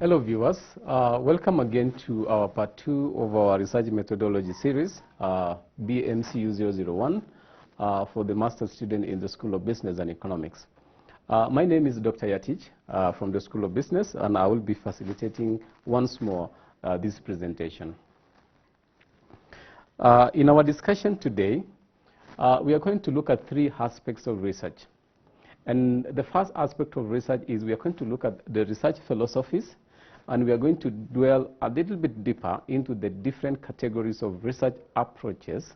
Hello viewers, welcome again to our part 2 of our research methodology series, BMCU001, for the master's student in the School of Business and Economics. My name is Dr. Yatich from the School of Business, and I will be facilitating once more this presentation. In our discussion today, we are going to look at 3 aspects of research. And the first aspect of research is we are going to look at the research philosophies, and we are going to dwell a little bit deeper into the different categories of research approaches.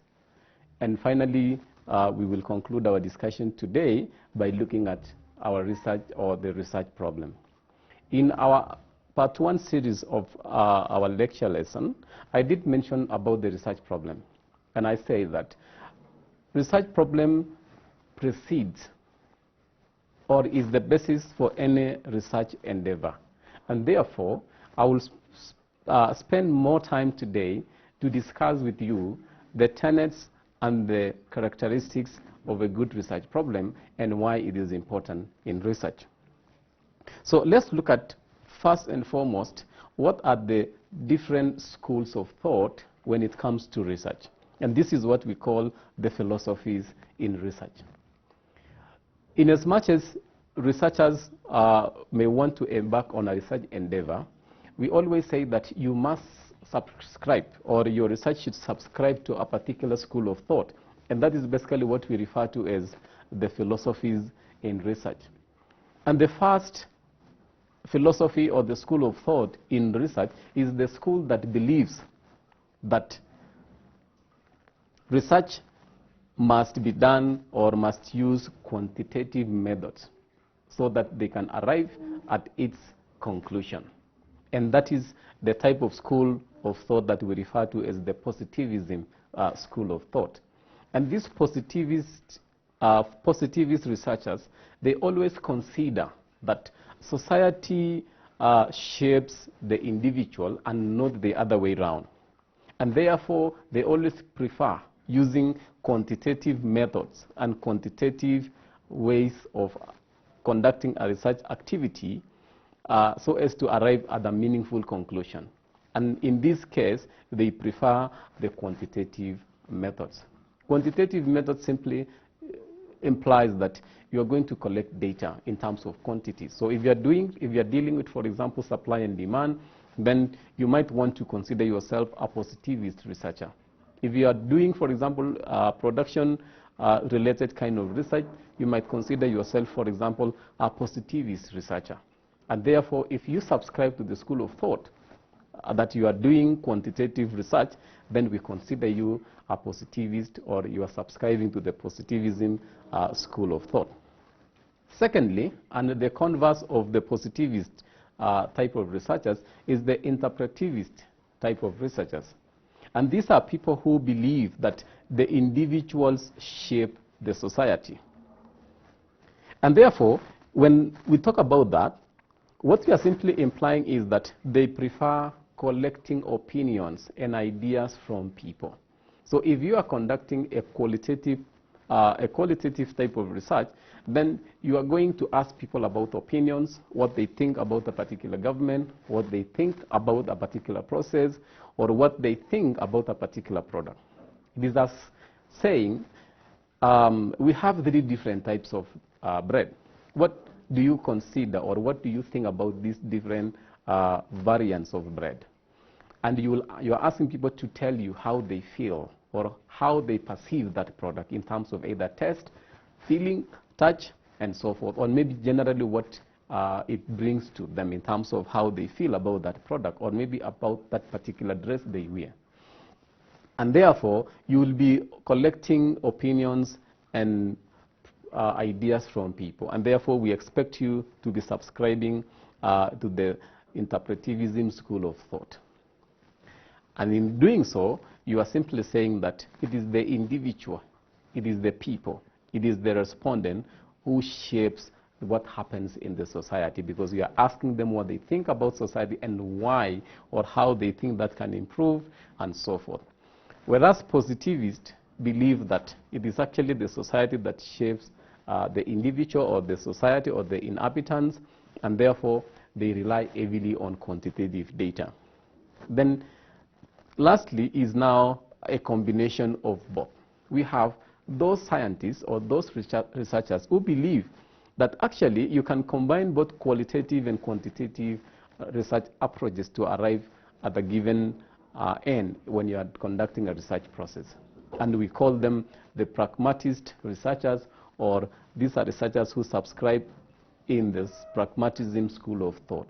And finally, we will conclude our discussion today by looking at our research or the research problem. In our part 1 series of our lecture lesson, I did mention about the research problem. And I say that research problem precedes or is the basis for any research endeavor. And therefore, I will spend more time today to discuss with you the tenets and the characteristics of a good research problem and why it is important in research. So let's look at, first and foremost, what are the different schools of thought when it comes to research. And this is what we call the philosophies in research. Inasmuch as researchers may want to embark on a research endeavor, we always say that you must subscribe, or your research should subscribe to a particular school of thought. And that is basically what we refer to as the philosophies in research. And the first philosophy or the school of thought in research is the school that believes that research must be done or must use quantitative methods so that they can arrive at its conclusion. And that is the type of school of thought that we refer to as the positivism school of thought. And these positivist researchers, they always consider that society shapes the individual and not the other way around. And therefore, they always prefer using quantitative methods and quantitative ways of conducting a research activity so as to arrive at a meaningful conclusion. And in this case, they prefer the quantitative methods. Quantitative methods simply implies that you are going to collect data in terms of quantity. So if you are dealing with, for example, supply and demand, then you might want to consider yourself a positivist researcher. If you are doing, for example, production related kind of research, you might consider yourself, for example, a positivist researcher. And therefore, if you subscribe to the school of thought that you are doing quantitative research, then we consider you a positivist, or you are subscribing to the positivism school of thought. Secondly, and the converse of the positivist type of researchers is the interpretivist type of researchers. And these are people who believe that the individuals shape the society. And therefore, when we talk about that, what we are simply implying is that they prefer collecting opinions and ideas from people. So if you are conducting a qualitative type of research, then you are going to ask people about opinions, what they think about a particular government, what they think about a particular process, or what they think about a particular product. It is as saying, we have 3 different types of bread. What do you consider, or what do you think about these different variants of bread? And you are asking people to tell you how they feel or how they perceive that product in terms of either taste, feeling, touch, and so forth, or maybe generally what it brings to them in terms of how they feel about that product, or maybe about that particular dress they wear. And therefore, you will be collecting opinions and ideas from people. And therefore, we expect you to be subscribing to the interpretivism school of thought. And in doing so, you are simply saying that it is the individual, it is the people, it is the respondent who shapes what happens in the society, because you are asking them what they think about society and why or how they think that can improve and so forth. Whereas positivists believe that it is actually the society that shapes the individual or the society or the inhabitants, and therefore they rely heavily on quantitative data. Then lastly is now a combination of both. We have those scientists or those researchers who believe that actually you can combine both qualitative and quantitative research approaches to arrive at a given end when you are conducting a research process. And we call them the pragmatist researchers, or these are researchers who subscribe in this pragmatism school of thought.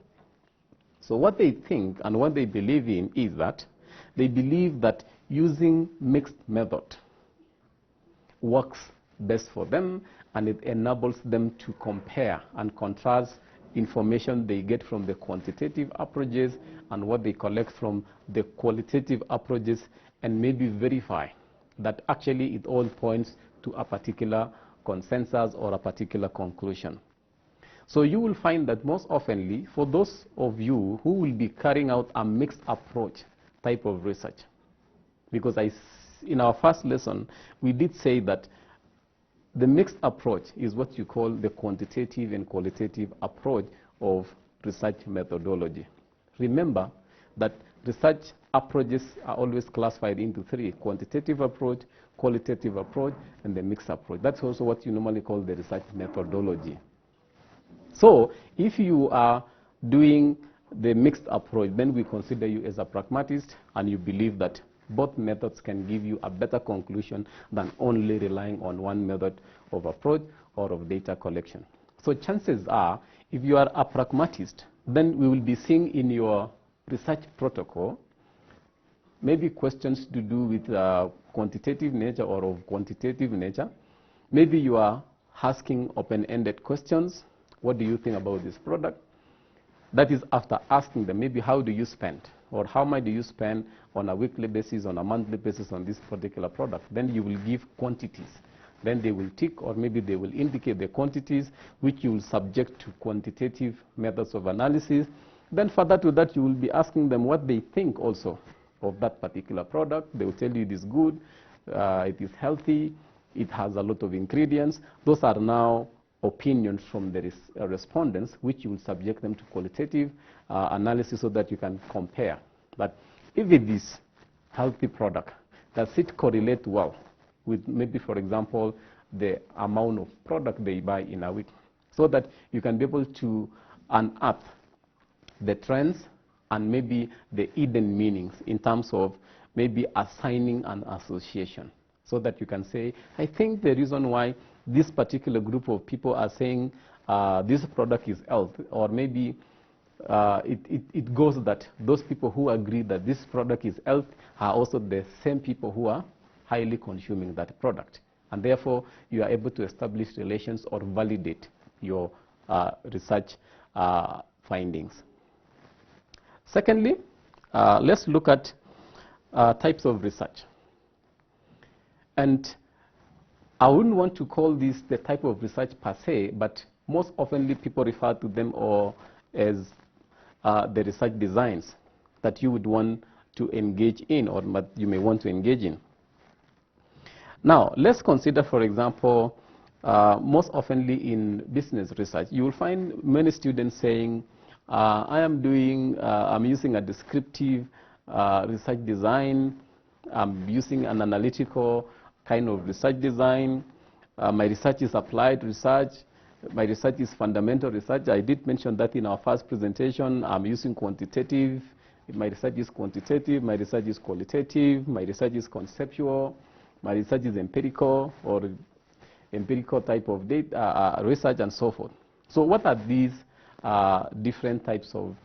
So what they think and what they believe in is that they believe that using mixed method works best for them, and it enables them to compare and contrast information they get from the quantitative approaches and what they collect from the qualitative approaches, and maybe verify that actually it all points to a particular consensus or a particular conclusion. So you will find that most oftenly, for those of you who will be carrying out a mixed approach type of research, because in our first lesson, we did say that the mixed approach is what you call the quantitative and qualitative approach of research methodology. Remember that research approaches are always classified into three: quantitative approach, qualitative approach, and the mixed approach. That's also what you normally call the research methodology. So if you are doing the mixed approach, then we consider you as a pragmatist, and you believe that both methods can give you a better conclusion than only relying on one method of approach or of data collection. So chances are, if you are a pragmatist, then we will be seeing in your research protocol maybe questions to do with quantitative nature or of quantitative nature. Maybe you are asking open-ended questions. What do you think about this product? That is after asking them, maybe how do you spend? Or how much do you spend on a weekly basis, on a monthly basis on this particular product? Then you will give quantities. Then they will tick, or maybe they will indicate the quantities which you will subject to quantitative methods of analysis. Then further to that, you will be asking them what they think also of that particular product. They will tell you it is good, it is healthy, it has a lot of ingredients. Those are now opinions from the respondents, which you will subject them to qualitative analysis so that you can compare. But if it is healthy product, does it correlate well with maybe, for example, the amount of product they buy in a week? So that you can be able to unearth the trends and maybe the hidden meanings in terms of maybe assigning an association. So that you can say, I think the reason why this particular group of people are saying this product is health, or maybe it goes that those people who agree that this product is health are also the same people who are highly consuming that product. And therefore, you are able to establish relations or validate your research findings. Secondly, let's look at types of research. And I wouldn't want to call this the type of research per se, but most oftenly people refer to them as the research designs that you would want to engage in, or that you may want to engage in. Now, let's consider, for example, most oftenly in business research, you will find many students saying, I'm using a descriptive research design, I'm using an analytical kind of research design, my research is applied research, my research is fundamental research. I did mention that in our first presentation. I'm using quantitative, my research is quantitative, my research is qualitative, my research is conceptual, my research is empirical, or empirical type of data research, and so forth. So what are these different types of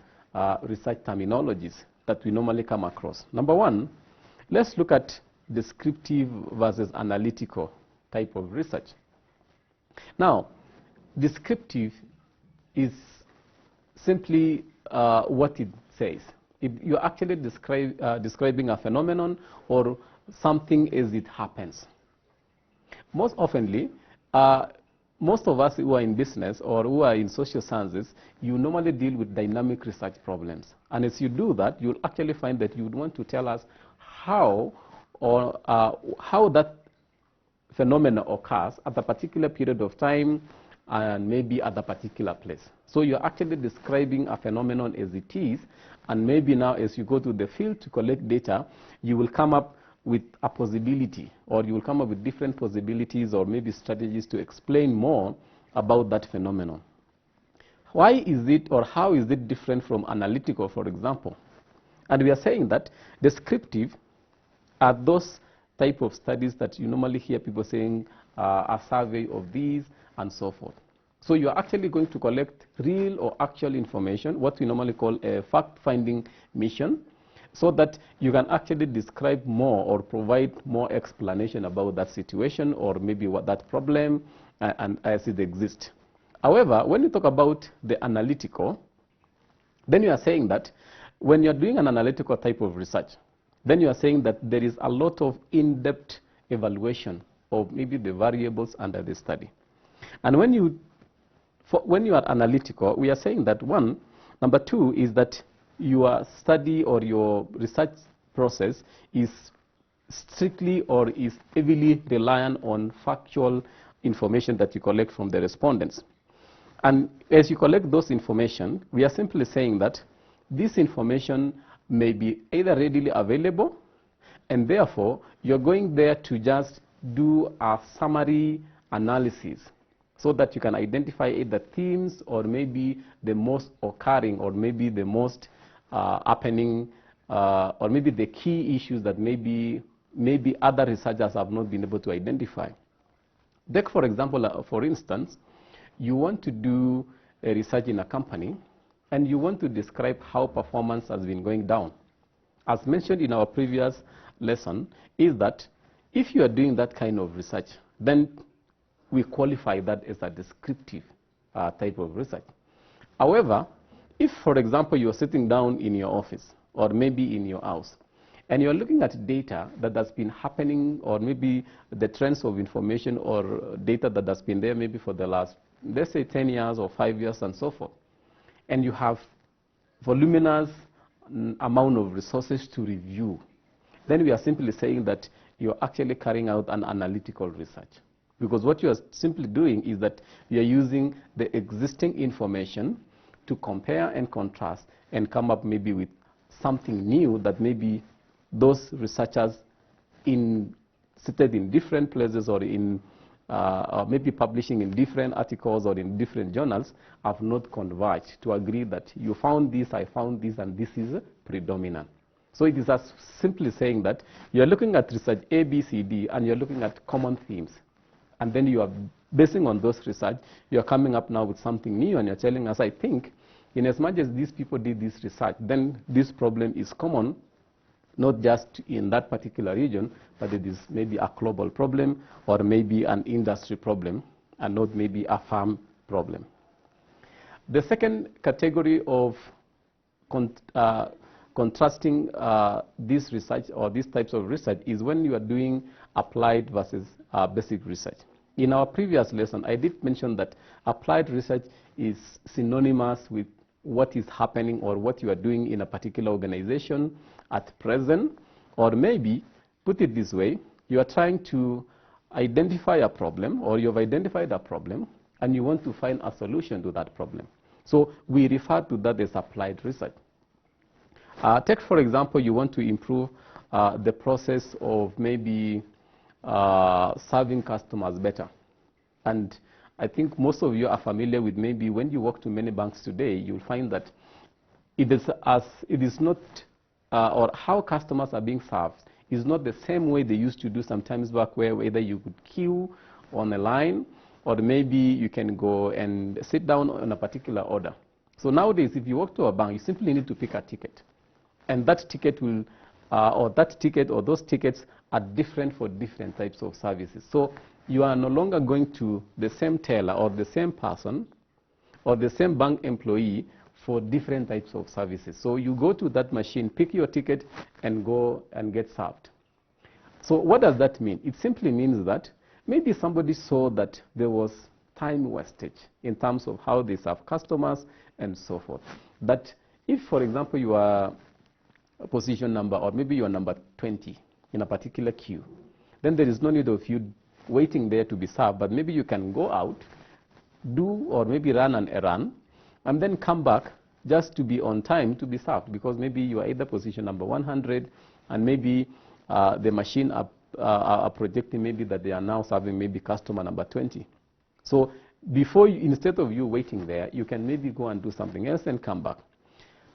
research terminologies that we normally come across? Number one, let's look at descriptive versus analytical type of research. Now, descriptive is simply what it says. If you're actually describing a phenomenon or something as it happens. Most oftenly, most of us who are in business or who are in social sciences, you normally deal with dynamic research problems. And as you do that, you'll actually find that you would want to tell us how that phenomena occurs at a particular period of time, and maybe at a particular place. So you're actually describing a phenomenon as it is, and maybe now as you go to the field to collect data, you will come up with a possibility, or you will come up with different possibilities or maybe strategies to explain more about that phenomenon. Why is it, or how is it different from analytical, for example? And we are saying that descriptive are those type of studies that you normally hear people saying a survey of these and so forth. So you are actually going to collect real or actual information, what we normally call a fact-finding mission, so that you can actually describe more or provide more explanation about that situation or maybe what that problem and as it exists. However, when you talk about the analytical, then you are saying that when you're doing an analytical type of research, then you are saying that there is a lot of in-depth evaluation of maybe the variables under the study. And when you are analytical, we are saying that number two is that your study or your research process is strictly or is heavily reliant on factual information that you collect from the respondents. And as you collect those information, we are simply saying that this information may be either readily available, and therefore you're going there to just do a summary analysis so that you can identify either themes or maybe the most occurring or maybe the most happening or maybe the key issues that maybe other researchers have not been able to identify. Take for example, for instance, you want to do a research in a company and you want to describe how performance has been going down. As mentioned in our previous lesson, is that if you are doing that kind of research, then we qualify that as a descriptive type of research. However, if, for example, you are sitting down in your office or maybe in your house, and you're looking at data that has been happening, or maybe the trends of information or data that has been there maybe for the last, let's say, 10 years or 5 years and so forth, and you have voluminous amount of resources to review, then we are simply saying that you're actually carrying out an analytical research. Because what you are simply doing is that you are using the existing information to compare and contrast and come up maybe with something new that maybe those researchers seated in different places or maybe publishing in different articles or in different journals have not converged to agree that you found this, I found this, and this is predominant. So it is as simply saying that you're looking at research A, B, C, D, and you're looking at common themes. And then you are basing on those research, you're coming up now with something new, and you're telling us, I think, in as much as these people did this research, then this problem is common, not just in that particular region, but it is maybe a global problem or maybe an industry problem and not maybe a farm problem. The second category of contrasting this research or these types of research is when you are doing applied versus basic research. In our previous lesson, I did mention that applied research is synonymous with what is happening or what you are doing in a particular organization at present, or maybe, put it this way, you are trying to identify a problem, or you have identified a problem, and you want to find a solution to that problem. So we refer to that as applied research. Take, for example, you want to improve the process of maybe serving customers better. And I think most of you are familiar with maybe when you walk to many banks today, you'll find that it is not, or how customers are being served is not the same way they used to do sometimes back, where either you could queue on a line or maybe you can go and sit down on a particular order. So nowadays, if you walk to a bank, you simply need to pick a ticket. And that ticket will, or those tickets are different for different types of services. So you are no longer going to the same teller or the same person or the same bank employee for different types of services. So you go to that machine, pick your ticket, and go and get served. So what does that mean? It simply means that maybe somebody saw that there was time wastage in terms of how they serve customers and so forth. That if, for example, you are position number, or maybe you are number 20 in a particular queue, then there is no need of you waiting there to be served, but maybe you can go out, do or maybe run an errand and then come back just to be on time to be served, because maybe you are either position number 100 and maybe the machine are projecting maybe that they are now serving maybe customer number 20. So before you, instead of you waiting there, you can maybe go and do something else and come back.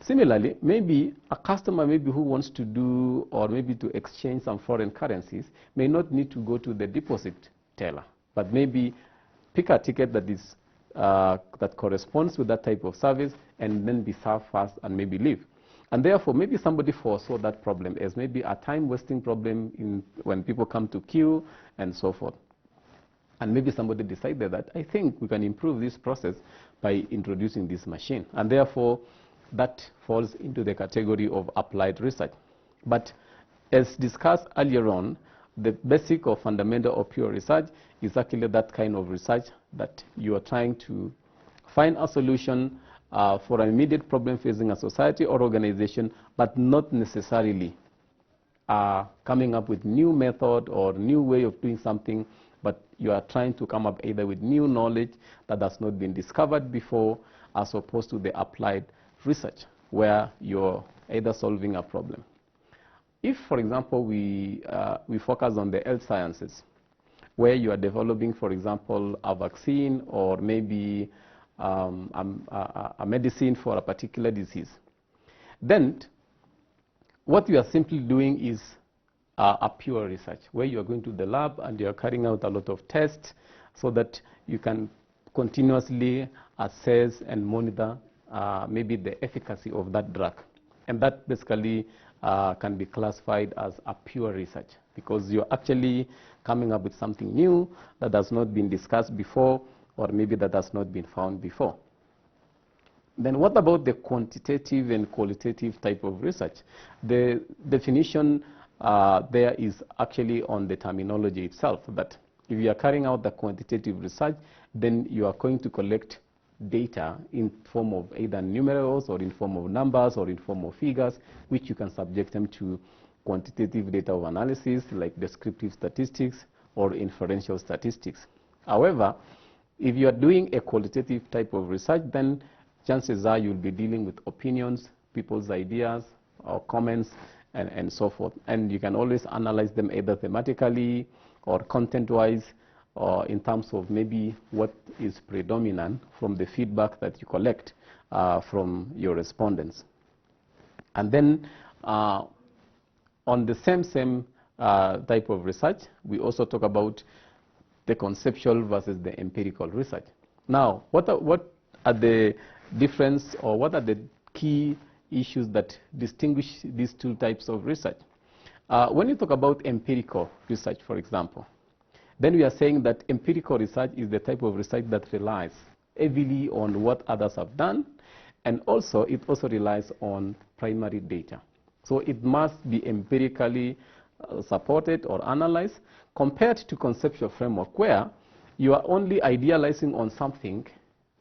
Similarly, maybe a customer maybe who wants to do or maybe to exchange some foreign currencies may not need to go to the deposit teller, but maybe pick a ticket that is that corresponds with that type of service and then be served fast and maybe leave. And therefore, maybe somebody foresaw that problem as maybe a time-wasting problem when people come to queue and so forth. And maybe somebody decided that, I think we can improve this process by introducing this machine. And therefore, that falls into the category of applied research. But as discussed earlier on, the basic or fundamental of pure research is actually that kind of research that you are trying to find a solution for an immediate problem facing a society or organization, but not necessarily coming up with new method or new way of doing something, but you are trying to come up either with new knowledge that has not been discovered before, as opposed to the applied research, where you're either solving a problem. If, for example, we focus on the health sciences, where you are developing, for example, a vaccine or maybe a medicine for a particular disease, then what you are simply doing is a pure research, where you are going to the lab and you are carrying out a lot of tests so that you can continuously assess and monitor maybe the efficacy of that drug. And that basically can be classified as a pure research, because you're actually coming up with something new that has not been discussed before, or maybe that has not been found before. Then what about the quantitative and qualitative type of research? The definition there is actually on the terminology itself, that if you are carrying out the quantitative research, then you are going to collect data in form of either numerals or in form of numbers or in form of figures, which you can subject them to quantitative data of analysis like descriptive statistics or inferential statistics. However, if you are doing a qualitative type of research, then chances are you'll be dealing with opinions, people's ideas or comments and so forth. And you can always analyze them either thematically or content-wise, or in terms of maybe what is predominant from the feedback that you collect from your respondents. And then on the same type of research, we also talk about the conceptual versus the empirical research. Now, what are the difference, or what are the key issues that distinguish these two types of research? When you talk about empirical research, for example, then we are saying that empirical research is the type of research that relies heavily on what others have done, and also it also relies on primary data. So it must be empirically supported or analyzed, compared to conceptual framework, where you are only idealizing on something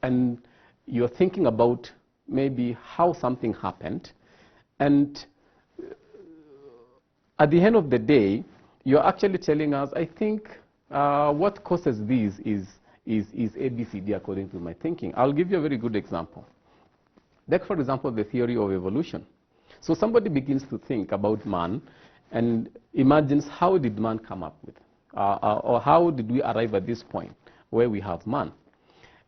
and you're thinking about maybe how something happened, and at the end of the day, you're actually telling us, I think what causes these is ABCD according to my thinking. I'll give you a very good example. Take, for example, the theory of evolution. So somebody begins to think about man and imagines, how did man come up with, or how did we arrive at this point where we have man?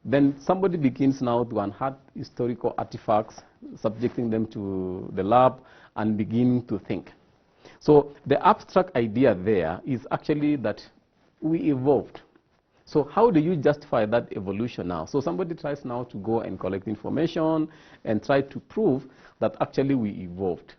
Then somebody begins now to unearth historical artifacts, subjecting them to the lab, and begin to think. So the abstract idea there is actually that we evolved. So how do you justify that evolution now? So somebody tries now to go and collect information and try to prove that actually we evolved,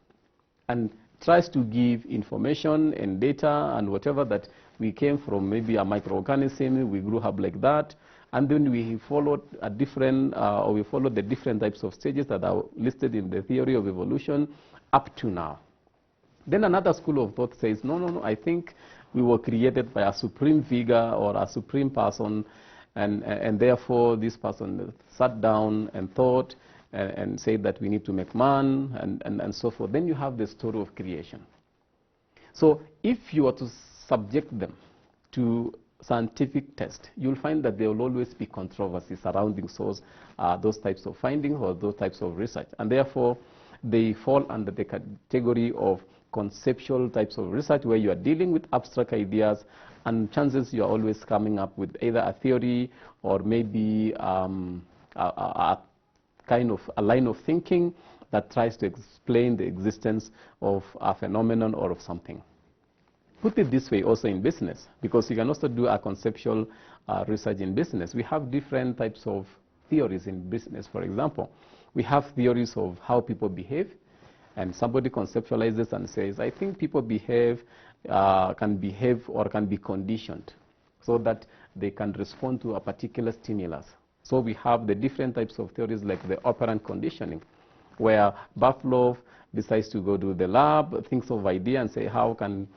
and tries to give information and data and whatever, that we came from maybe a microorganism, we grew up like that, and then we followed a different, or we followed the different types of stages that are listed in the theory of evolution up to now. Then another school of thought says, no, I think we were created by a supreme figure or a supreme person, and therefore this person sat down and thought and said that we need to make man, and so forth. Then you have the story of creation. So if you were to subject them to scientific test, you'll find that there will always be controversy surrounding those types of findings or those types of research. And therefore, they fall under the category of conceptual types of research, where you are dealing with abstract ideas, and chances you are always coming up with either a theory or maybe a kind of a line of thinking that tries to explain the existence of a phenomenon or of something. Put it this way also in business, because you can also do a conceptual research in business. We have different types of theories in business. For example, we have theories of how people behave, and somebody conceptualizes and says, I think people can behave or can be conditioned so that they can respond to a particular stimulus. So we have the different types of theories, like the operant conditioning, where Pavlov decides to go to the lab, thinks of idea and say, how can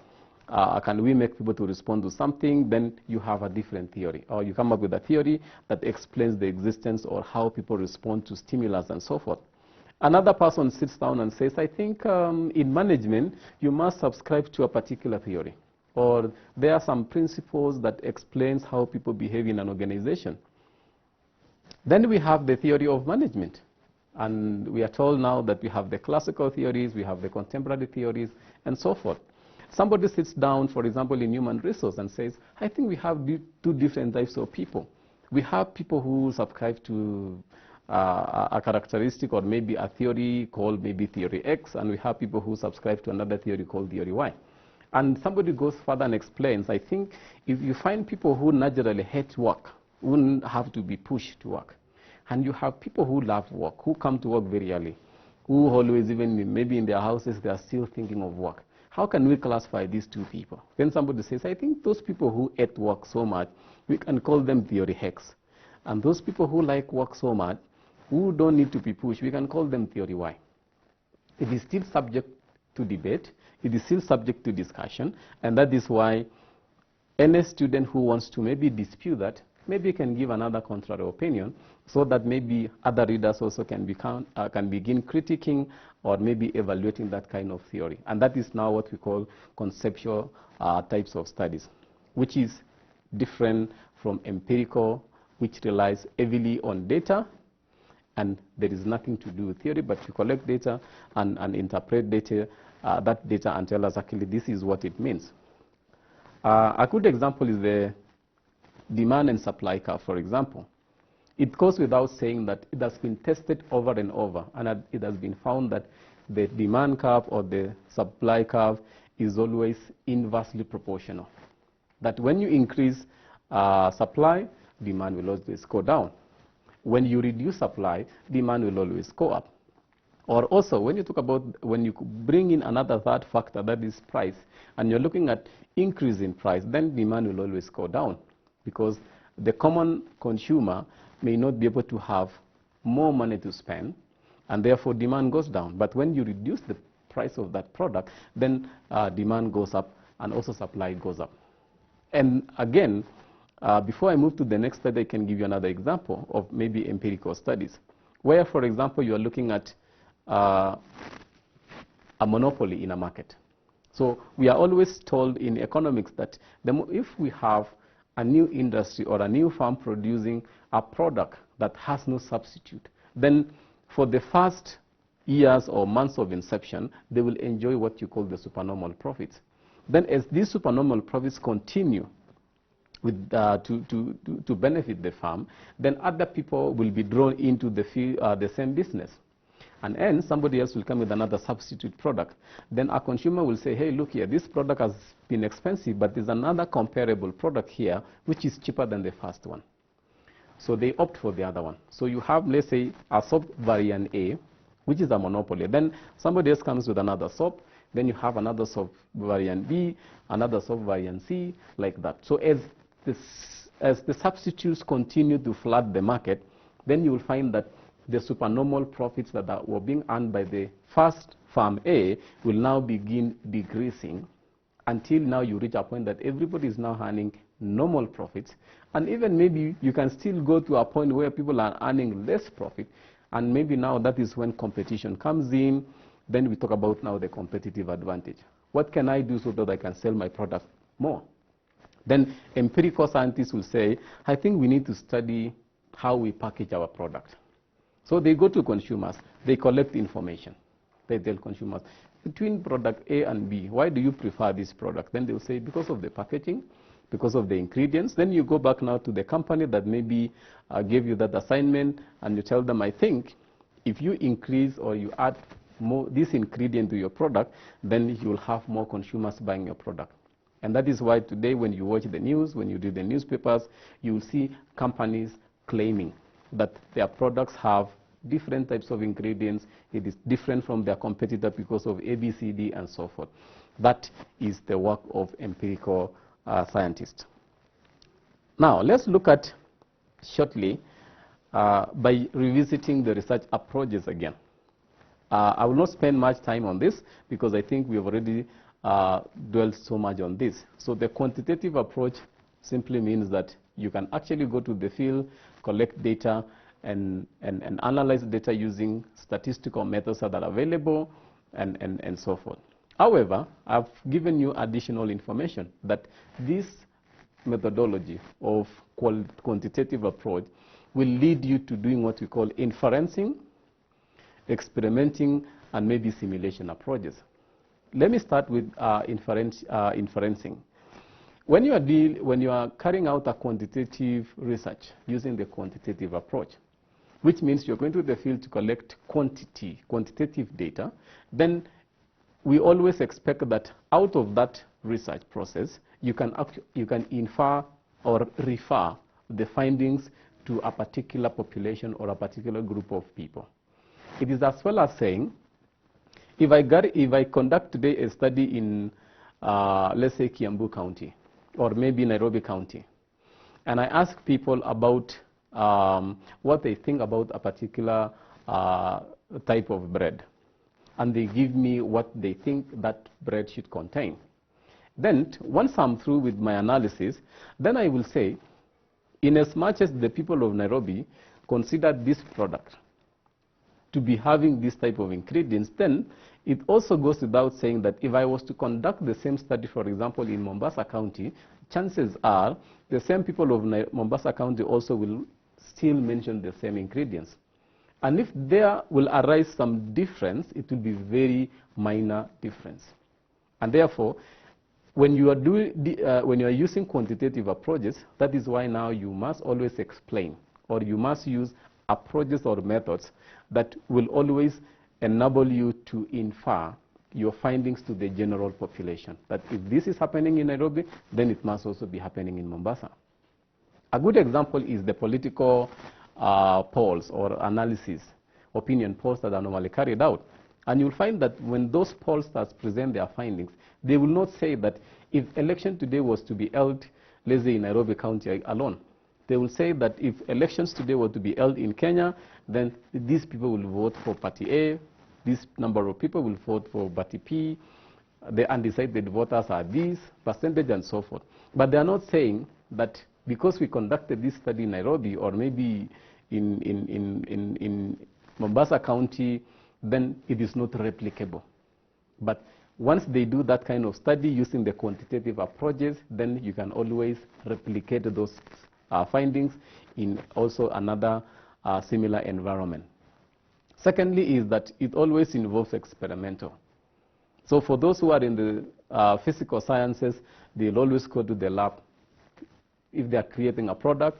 we make people to respond to something? Then you have a different theory, or you come up with a theory that explains the existence or how people respond to stimulus and so forth. Another person sits down and says, I think in management you must subscribe to a particular theory, or there are some principles that explains how people behave in an organization. Then we have the theory of management, and we are told now that we have the classical theories, we have the contemporary theories, and so forth. Somebody sits down, for example, in human resource and says, I think we have two different types of people. We have people who subscribe to a characteristic or maybe a theory called maybe theory X, and we have people who subscribe to another theory called theory Y. And somebody goes further and explains, I think if you find people who naturally hate work, wouldn't have to be pushed to work, and you have people who love work, who come to work very early, who always, even maybe in their houses, they are still thinking of work. How can we classify these two people? Then somebody says, I think those people who hate work so much, we can call them theory X. And those people who like work so much, who don't need to be pushed, we can call them theory Y. It is still subject to debate. It is still subject to discussion. And that is why any student who wants to maybe dispute that, maybe can give another contrary opinion, so that maybe other readers also can begin critiquing or maybe evaluating that kind of theory. And that is now what we call conceptual types of studies, which is different from empirical, which relies heavily on data, and there is nothing to do with theory, but you collect data and interpret data, that data, and tell us actually this is what it means. A good example is the demand and supply curve, for example. It goes without saying that it has been tested over and over, and it has been found that the demand curve or the supply curve is always inversely proportional. That when you increase supply, demand will always go down. When you reduce supply, demand will always go up. Or also, when you talk about, when you bring in another third factor, that is price, and you're looking at increase in price, then demand will always go down, because the common consumer may not be able to have more money to spend, and therefore demand goes down. But when you reduce the price of that product, then demand goes up and also supply goes up. And again, before I move to the next study, I can give you another example of maybe empirical studies, where, for example, you are looking at a monopoly in a market. So we are always told in economics that if we have a new industry or a new firm producing a product that has no substitute, then for the first years or months of inception, they will enjoy what you call the supernormal profits. Then as these supernormal profits continue with, to benefit the firm, then other people will be drawn into the same business. And then somebody else will come with another substitute product. Then a consumer will say, hey, look here, this product has been expensive, but there's another comparable product here which is cheaper than the first one. So they opt for the other one. So you have, let's say, a sub-variant A, which is a monopoly. Then somebody else comes with another sub. Then you have another sub-variant B, another sub-variant C, like that. So as the substitutes continue to flood the market, then you will find that the supernormal profits that were being earned by the first firm A will now begin decreasing, until now you reach a point that everybody is now earning normal profits. And even maybe you can still go to a point where people are earning less profit, and maybe now that is when competition comes in. Then we talk about now the competitive advantage. What can I do so that I can sell my product more? Then empirical scientists will say, I think we need to study how we package our product. So they go to consumers, they collect information. They tell consumers, between product A and B, why do you prefer this product? Then they'll say, because of the packaging, because of the ingredients. Then you go back now to the company that maybe gave you that assignment, and you tell them, I think if you increase or you add more this ingredient to your product, then you'll have more consumers buying your product. And that is why today when you watch the news, when you read the newspapers, you will see companies claiming that their products have different types of ingredients. It is different from their competitor because of A, B, C, D, and so forth. That is the work of empirical scientists. Now, let's look at shortly by revisiting the research approaches again. I will not spend much time on this because I think we have already dwelled so much on this. So the quantitative approach simply means that you can actually go to the field, collect data, and analyze data using statistical methods that are available, and so forth. However, I've given you additional information that this methodology of quantitative approach will lead you to doing what we call inferencing, experimenting, and maybe simulation approaches. Let me start with inferencing. When you are carrying out a quantitative research using the quantitative approach, which means you're going to the field to collect quantitative data, then we always expect that out of that research process, you can infer or refer the findings to a particular population or a particular group of people. It is as well as saying, if I conduct today a study in, let's say, Kiambu County, or maybe Nairobi County, and I ask people about what they think about a particular type of bread, and they give me what they think that bread should contain. Then, once I'm through with my analysis, then I will say, in as much as the people of Nairobi consider this product to be having this type of ingredients, then it also goes without saying that if I was to conduct the same study, for example, in Mombasa County, chances are the same people of Mombasa County also will still mention the same ingredients. And if there will arise some difference, it will be very minor difference. And therefore, when you are using quantitative approaches, that is why now you must always explain, or you must use approaches or methods that will always enable you to infer your findings to the general population. That if this is happening in Nairobi, then it must also be happening in Mombasa. A good example is the political polls or analysis, opinion polls that are normally carried out. And you'll find that when those pollsters present their findings, they will not say that if election today was to be held, let's say in Nairobi County alone, they will say that if elections today were to be held in Kenya, then these people will vote for party A, this number of people will vote for party P, the undecided voters are this percentage, and so forth. But they are not saying that because we conducted this study in Nairobi, or maybe in Mombasa County, then it is not replicable. But once they do that kind of study using the quantitative approaches, then you can always replicate those findings in also another similar environment. Secondly is that it always involves experimental. So for those who are in the physical sciences, they'll always go to the lab. If they are creating a product,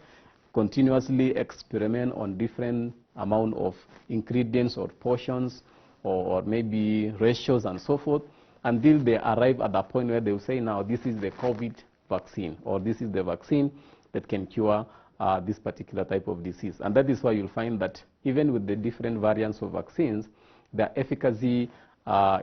continuously experiment on different amount of ingredients or portions or maybe ratios and so forth, until they arrive at the point where they will say, now this is the COVID vaccine, or this is the vaccine that can cure this particular type of disease. And that is why you'll find that even with the different variants of vaccines, their efficacy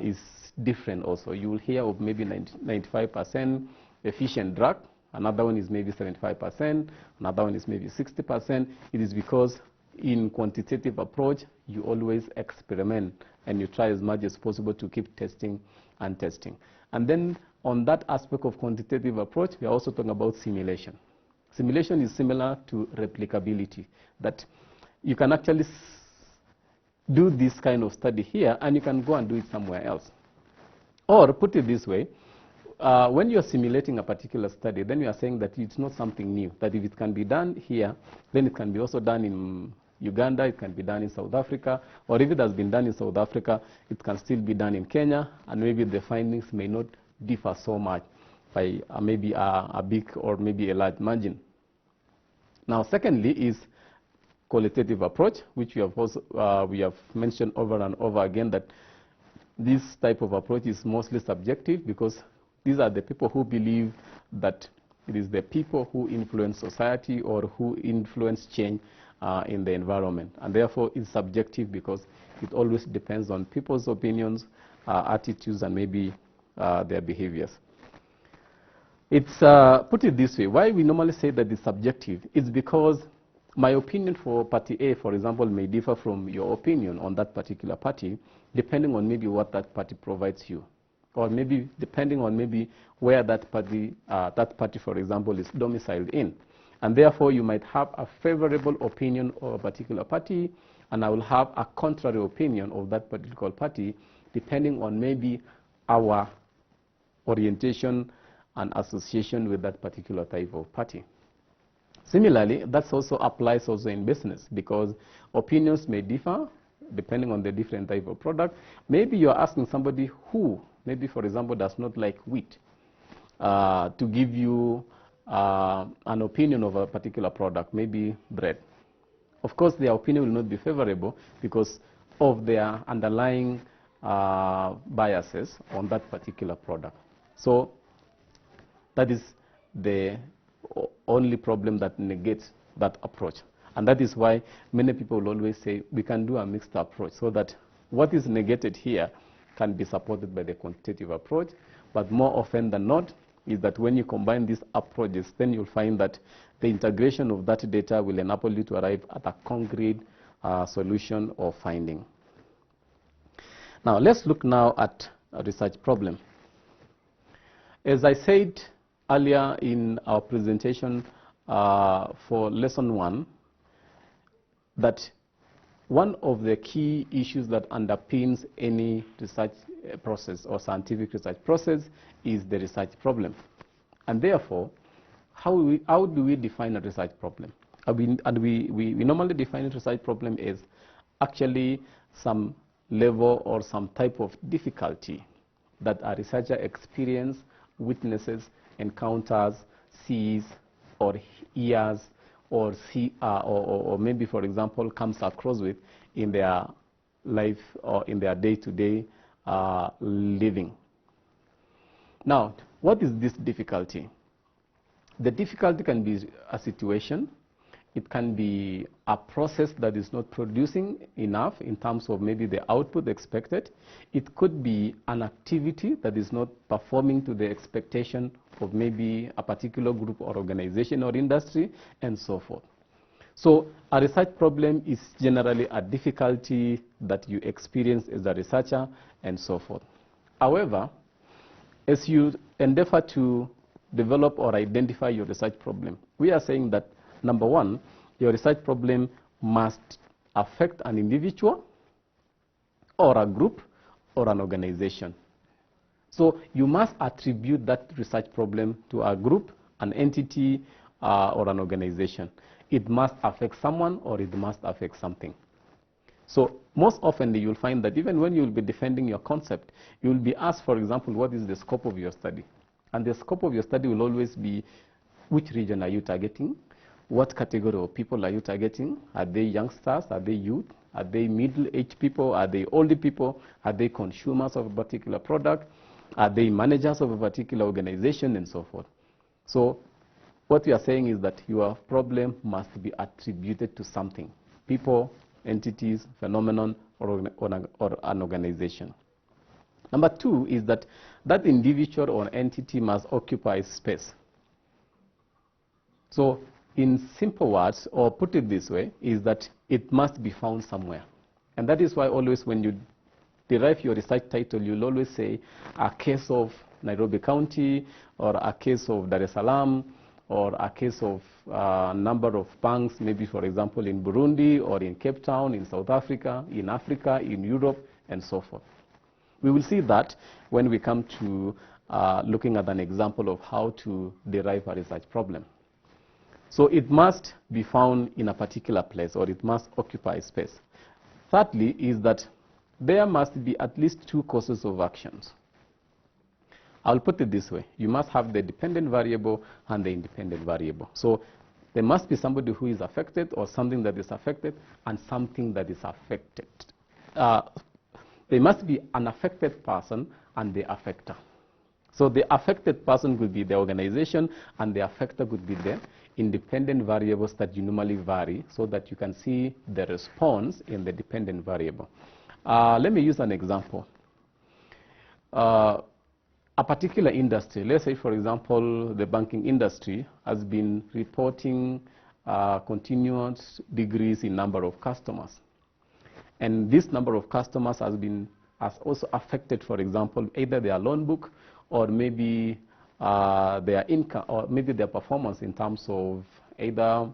is different also. You will hear of maybe 95% efficient drug, another one is maybe 75%, another one is maybe 60%. It is because in quantitative approach, you always experiment and you try as much as possible to keep testing and testing. And then on that aspect of quantitative approach, we are also talking about simulation. Simulation is similar to replicability, that you can actually do this kind of study here and you can go and do it somewhere else. Or put it this way, when you're simulating a particular study, then you are saying that it's not something new, that if it can be done here, then it can be also done in Uganda, it can be done in South Africa, or if it has been done in South Africa, it can still be done in Kenya, and maybe the findings may not differ so much by maybe a big or maybe a large margin. Now, secondly is qualitative approach, which we have also we have mentioned over and over again, that this type of approach is mostly subjective, because these are the people who believe that it is the people who influence society or who influence change in the environment, and therefore it's subjective because it always depends on people's opinions, attitudes, and maybe their behaviors. It's put it this way: why we normally say that it's subjective is because my opinion for party A, for example, may differ from your opinion on that particular party, depending on maybe what that party provides you, or maybe depending on maybe where that party, for example, is domiciled in. And therefore, you might have a favorable opinion of a particular party, and I will have a contrary opinion of that particular party, depending on maybe our orientation and association with that particular type of party. Similarly, that also applies also in business, because opinions may differ depending on the different type of product. Maybe you're asking somebody who, maybe for example, does not like wheat, to give you an opinion of a particular product, maybe bread. Of course, their opinion will not be favorable because of their underlying biases on that particular product. So that is the only problem that negates that approach. And that is why many people will always say we can do a mixed approach, so that what is negated here can be supported by the quantitative approach. But more often than not is that when you combine these approaches, then you'll find that the integration of that data will enable you to arrive at a concrete solution or finding. Now, let's look now at a research problem. As I said earlier in our presentation for lesson 1, that one of the key issues that underpins any research process or scientific research process is the research problem. And therefore, how do we define a research problem? We normally define a research problem as actually some level or some type of difficulty that a researcher experiences, witnesses, encounters, sees, or hears, or maybe, for example, comes across with in their life or in their day-to-day living. Now, what is this difficulty? The difficulty can be a situation. It can be a process that is not producing enough in terms of maybe the output expected. It could be an activity that is not performing to the expectation of maybe a particular group or organization or industry, and so forth. So a research problem is generally a difficulty that you experience as a researcher, and so forth. However, as you endeavor to develop or identify your research problem, we are saying that, number one, your research problem must affect an individual or a group or an organization. So you must attribute that research problem to a group, an entity, or an organization. It must affect someone or it must affect something. So most often you'll find that even when you'll be defending your concept, you'll be asked, for example, what is the scope of your study? And the scope of your study will always be, which region are you targeting? What category of people are you targeting? Are they youngsters? Are they youth? Are they middle-aged people? Are they older people? Are they consumers of a particular product? Are they managers of a particular organization, and so forth? So what we are saying is that your problem must be attributed to something: people, entities, phenomenon, or an organization. Number two is that that individual or entity must occupy space. So in simple words, or put it this way, is that it must be found somewhere. And that is why always when you derive your research title, you'll always say a case of Nairobi County, or a case of Dar es Salaam, or a case of a number of banks, maybe for example in Burundi, or in Cape Town, in South Africa, in Europe, and so forth. We will see that when we come to looking at an example of how to derive a research problem. So it must be found in a particular place, or it must occupy space. Thirdly is that there must be at least two courses of actions. I'll put it this way. You must have the dependent variable and the independent variable. So there must be somebody who is affected, or something that is affected, and something that is affected. There must be an affected person and the affecter. So the affected person could be the organization, and the affecter could be the independent variables that you normally vary, so that you can see the response in the dependent variable. Let me use an example. A particular industry, let's say, for example, the banking industry has been reporting continuous decrease in number of customers. And this number of customers has also affected, for example, either their loan book, or maybe their income, or maybe their performance in terms of either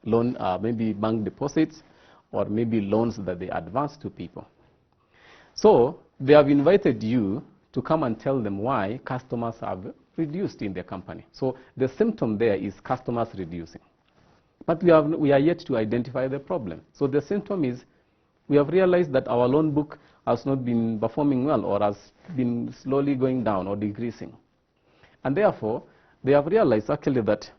loan, maybe bank deposits, or maybe loans that they advance to people. So they have invited you to come and tell them why customers have reduced in their company. So the symptom there is customers reducing. But we are yet to identify the problem. So the symptom is we have realized that our loan book has not been performing well, or has been slowly going down or decreasing. And therefore, they have realized actually that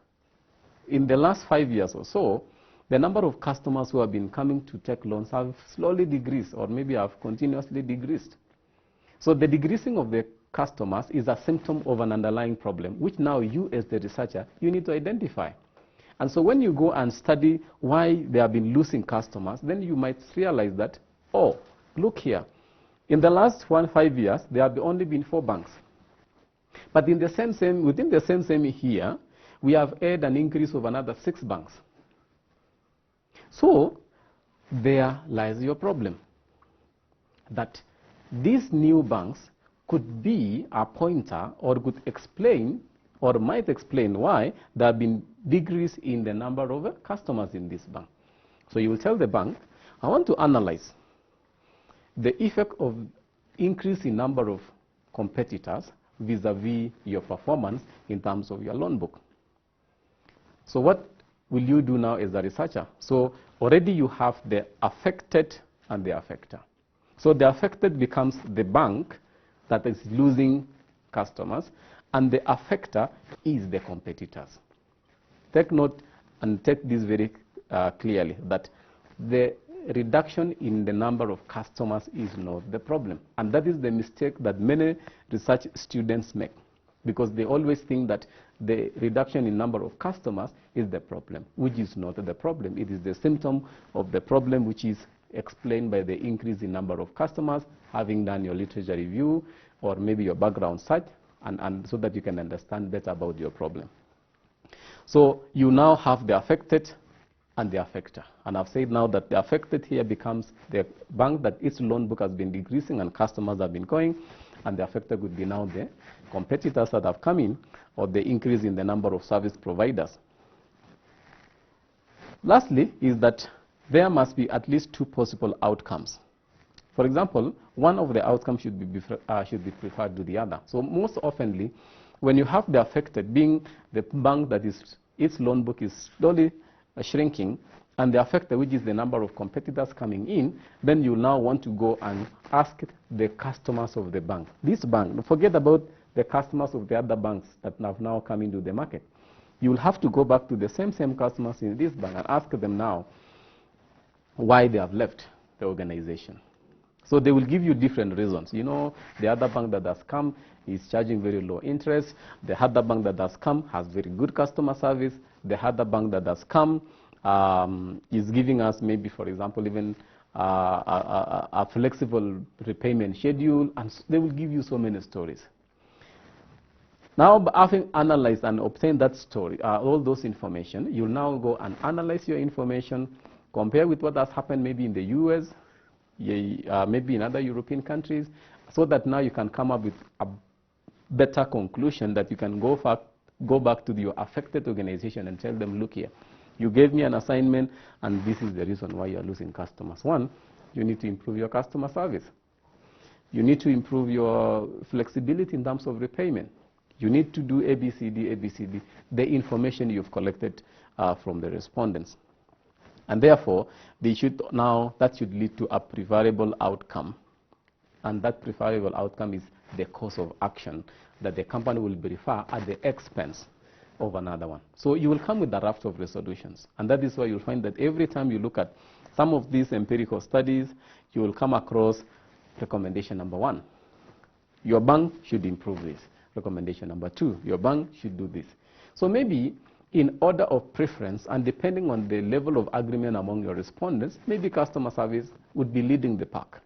in the last 5 years or so, the number of customers who have been coming to take loans have slowly decreased, or maybe have continuously decreased. So the decreasing of the customers is a symptom of an underlying problem, which now you as the researcher, you need to identify. And so when you go and study why they have been losing customers, then you might realize that, oh, look here. In the last 5 years, there have only been 4 banks. But in the within the same year, we have had an increase of another 6 banks. So there lies your problem, that these new banks could be a pointer, or could explain, or might explain why there have been decrease in the number of customers in this bank. So you will tell the bank, I want to analyze the effect of increase in number of competitors vis-a-vis your performance in terms of your loan book. So what will you do now as a researcher? So already you have the affected and the affecter. So the affected becomes the bank that is losing customers, and the affecter is the competitors. Take note and take this very clearly, that the reduction in the number of customers is not the problem. And that is the mistake that many research students make, because they always think that the reduction in number of customers is the problem, which is not the problem. It is the symptom of the problem, which is explained by the increase in number of customers, having done your literature review, or maybe your background search, and so that you can understand better about your problem. So you now have the affected and the affecter. And I've said now that the affected here becomes the bank that its loan book has been decreasing and customers have been going, and the affecter would be now the competitors that have come in, or the increase in the number of service providers. Lastly is that there must be at least 2 possible outcomes. For example, one of the outcomes should be preferred to the other. So most oftenly, when you have the affected being the bank that is its loan book is slowly shrinking, and the affected, which is the number of competitors coming in, then you now want to go and ask the customers of the bank. This bank, forget about the customers of the other banks that have now come into the market. You will have to go back to the same customers in this bank and ask them now why they have left the organization. So they will give you different reasons. You know, the other bank that has come is charging very low interest. The other bank that has come has very good customer service. The other bank that has come is giving us maybe, for example, even a flexible repayment schedule, and they will give you so many stories. Now, having analyzed and obtained that story, all those information, you'll now go and analyze your information, compare with what has happened maybe in the US, maybe in other European countries, so that now you can come up with a better conclusion that you can go back to your affected organization and tell them, look here, you gave me an assignment, and this is the reason why you're losing customers. 1, you need to improve your customer service. You need to improve your flexibility in terms of repayment. You need to do ABCD, the information you've collected from the respondents. And therefore, that should lead to a preferable outcome. And that preferable outcome is the course of action that the company will prefer at the expense of another one. So you will come with a raft of resolutions. And that is why you'll find that every time you look at some of these empirical studies, you will come across recommendation number 1. Your bank should improve this. Recommendation number 2, your bank should do this. So maybe in order of preference and depending on the level of agreement among your respondents, maybe customer service would be leading the pack,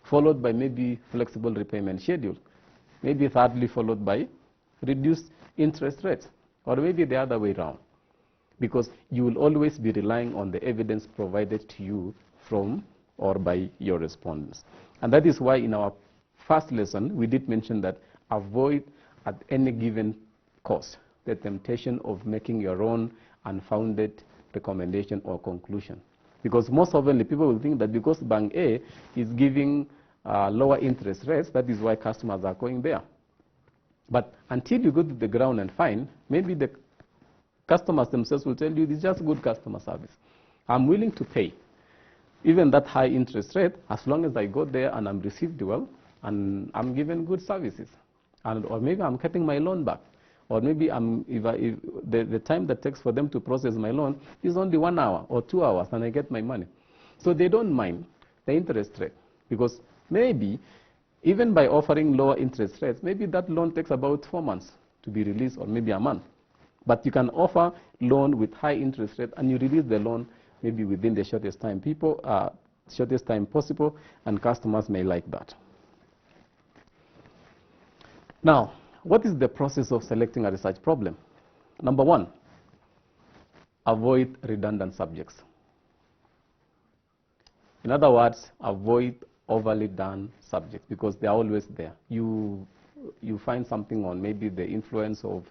followed by maybe flexible repayment schedule, maybe thirdly followed by reduced interest rates, or maybe the other way around, because you will always be relying on the evidence provided to you from or by your respondents. And that is why in our first lesson, we did mention that avoid at any given cost the temptation of making your own unfounded recommendation or conclusion. Because most often people will think that because Bank A is giving lower interest rates, that is why customers are going there. But until you go to the ground and find, maybe the customers themselves will tell you it's just good customer service. I'm willing to pay even that high interest rate as long as I go there and I'm received well and I'm given good services. Or maybe I'm getting my loan back. Or maybe the time that takes for them to process my loan is only 1 hour or 2 hours and I get my money. So they don't mind the interest rate, because maybe even by offering lower interest rates, maybe that loan takes about 4 months to be released, or maybe a month. But you can offer loan with high interest rate and you release the loan maybe within the shortest time possible, and customers may like that. Now, what is the process of selecting a research problem? Number 1, avoid redundant subjects. In other words, avoid overly done subjects, because they are always there. You find something on maybe the influence of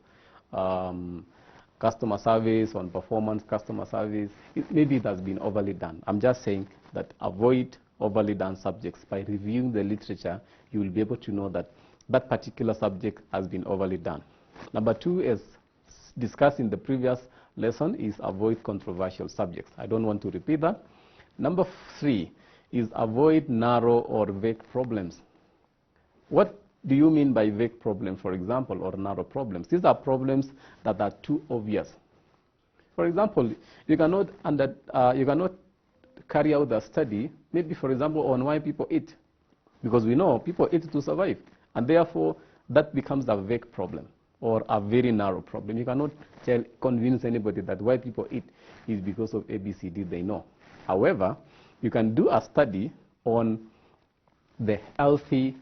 customer service, on performance customer service. Maybe it has been overly done. I'm just saying that avoid overly done subjects. By reviewing the literature, you will be able to know that that particular subject has been overly done. Number 2, as discussed in the previous lesson, is avoid controversial subjects. I don't want to repeat that. Number 3 is avoid narrow or vague problems. What do you mean by vague problem, for example, or narrow problems? These are problems that are too obvious. For example, you cannot carry out a study, maybe, for example, on why people eat, because we know people eat to survive. And therefore, that becomes a vague problem or a very narrow problem. You cannot convince anybody that why people eat is because of ABCD they know. However, you can do a study on the healthy,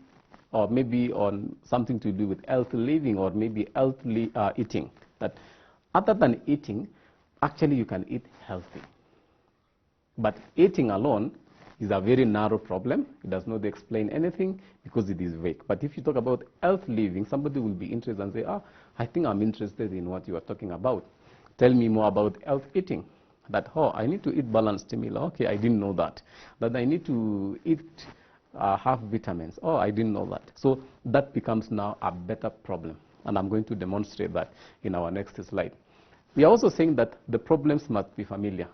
or maybe on something to do with healthy living, or maybe healthy eating. That other than eating, actually you can eat healthy. But eating alone is a very narrow problem. It does not explain anything because it is vague. But if you talk about health living, somebody will be interested and say, I think I'm interested in what you are talking about. Tell me more about health eating. That, I need to eat balanced meal. Okay, I didn't know that. That I need to eat have vitamins. I didn't know that. So that becomes now a better problem. And I'm going to demonstrate that in our next slide. We are also saying that the problems must be familiar.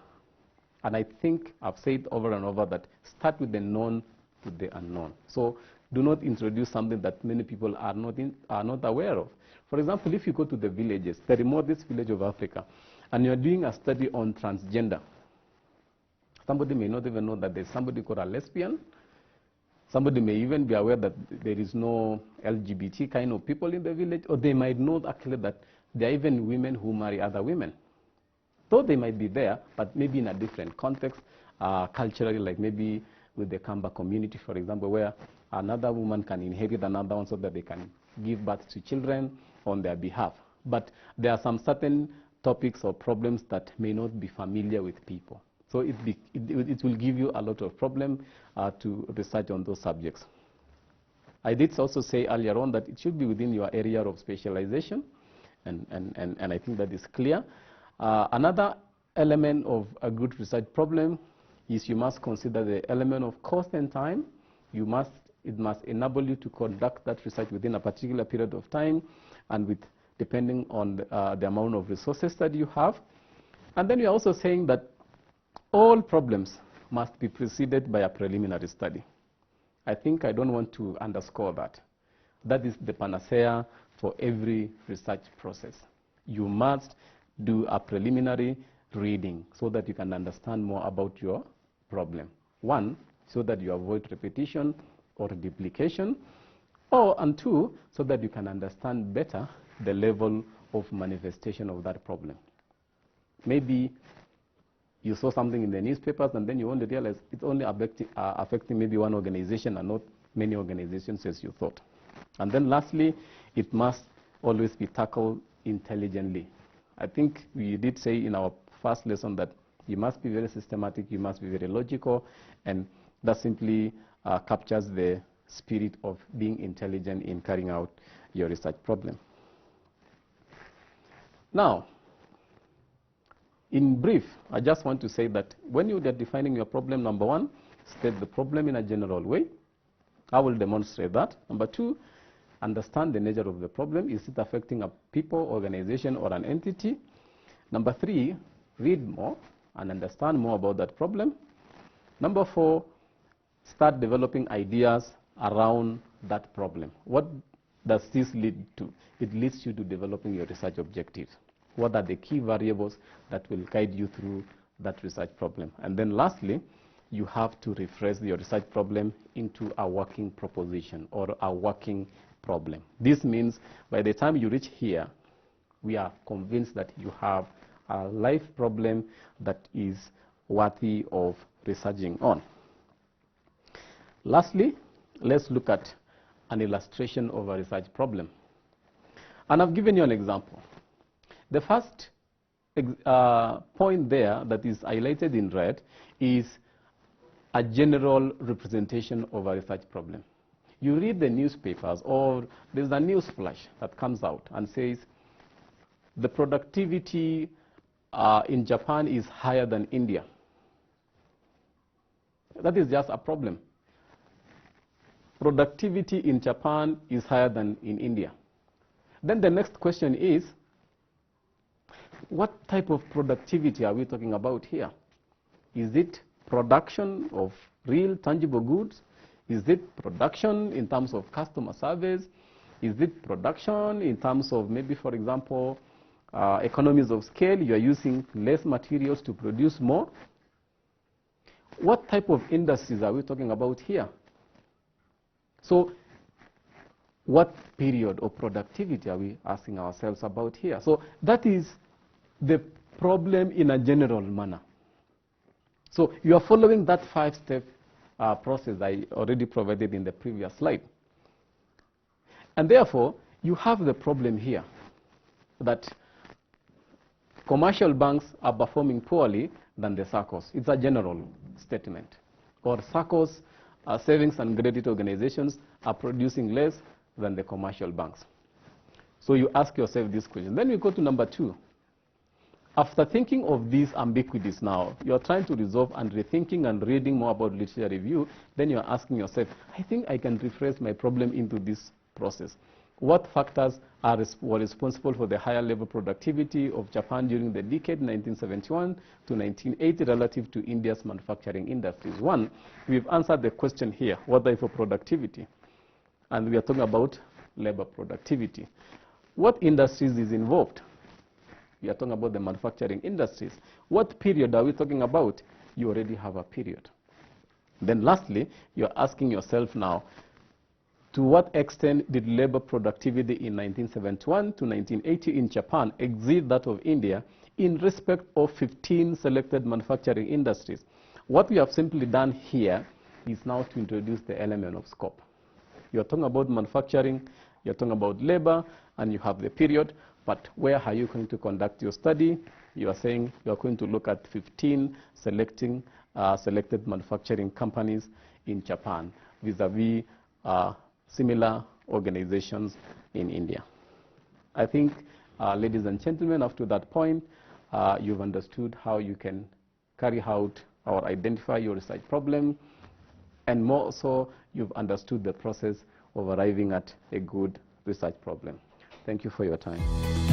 And I think I've said over and over that start with the known to the unknown. So do not introduce something that many people are not aware of. For example, if you go to the villages, the remotest village of Africa, and you're doing a study on transgender, somebody may not even know that there's somebody called a lesbian. Somebody may even be aware that there is no LGBT kind of people in the village, or they might know actually that there are even women who marry other women. Though they might be there, but maybe in a different context, culturally, like maybe with the Kamba community, for example, where another woman can inherit another one so that they can give birth to children on their behalf. But there are some certain topics or problems that may not be familiar with people. So it will give you a lot of problem to research on those subjects. I did also say earlier on that it should be within your area of specialization, and I think that is clear. Another element of a good research problem is you must consider the element of cost and time. You must It must enable you to conduct that research within a particular period of time and with depending on the amount of resources that you have. And then we are also saying that all problems must be preceded by a preliminary study. I think I don't want to underscore that. That is the panacea for every research process. You must do a preliminary reading so that you can understand more about your problem. One, so that you avoid repetition or duplication, and two, so that you can understand better the level of manifestation of that problem. Maybe you saw something in the newspapers and then you only realize it's only affecting maybe one organization and not many organizations as you thought. And then lastly, it must always be tackled intelligently. I think we did say in our first lesson that you must be very systematic, you must be very logical, and that simply captures the spirit of being intelligent in carrying out your research problem. Now, in brief, I just want to say that when you are defining your problem, number one, state the problem in a general way. I will demonstrate that. Number two, understand the nature of the problem. Is it affecting a people, organization, or an entity? Number three, read more and understand more about that problem. Number four, start developing ideas around that problem. What does this lead to? It leads you to developing your research objectives. What are the key variables that will guide you through that research problem? And then lastly, you have to rephrase your research problem into a working proposition or a working problem. This means by the time you reach here, we are convinced that you have a life problem that is worthy of researching on. Lastly, let's look at an illustration of a research problem. And I've given you an example. The first point there that is highlighted in red is a general representation of a research problem. You read the newspapers or there's a news flash that comes out and says the productivity in Japan is higher than India. That is just a problem. Productivity in Japan is higher than in India. Then the next question is, what type of productivity are we talking about here? Is it production of real tangible goods? Is it production in terms of customer service? Is it production in terms of maybe, for example, economies of scale? You are using less materials to produce more. What type of industries are we talking about here? So what period of productivity are we asking ourselves about here? So that is the problem in a general manner. So you are following that five-step process I already provided in the previous slide. And therefore, you have the problem here that commercial banks are performing poorly than the SACCOs. It's a general statement. Or SACCOs, savings and credit organizations, are producing less than the commercial banks. So you ask yourself this question. Then we go to number two. After thinking of these ambiguities now, you're trying to resolve and rethinking and reading more about literature review, then you're asking yourself, I think I can rephrase my problem into this process. What factors were responsible for the higher level productivity of Japan during the decade 1971 to 1980 relative to India's manufacturing industries? One, we've answered the question here, what type of productivity? And we are talking about labor productivity. What industries is involved? We are talking about the manufacturing industries. What period are we talking about? You already have a period. Then lastly, you're asking yourself now, to what extent did labor productivity in 1971 to 1980 in Japan exceed that of India in respect of 15 selected manufacturing industries? What we have simply done here is now to introduce the element of scope. You're talking about manufacturing, you're talking about labor, and you have the period. But where are you going to conduct your study? You are saying you are going to look at 15 selected manufacturing companies in Japan vis-a-vis similar organizations in India. I think, ladies and gentlemen, up to that point, you've understood how you can carry out or identify your research problem, And more so, you've understood the process of arriving at a good research problem. Thank you for your time.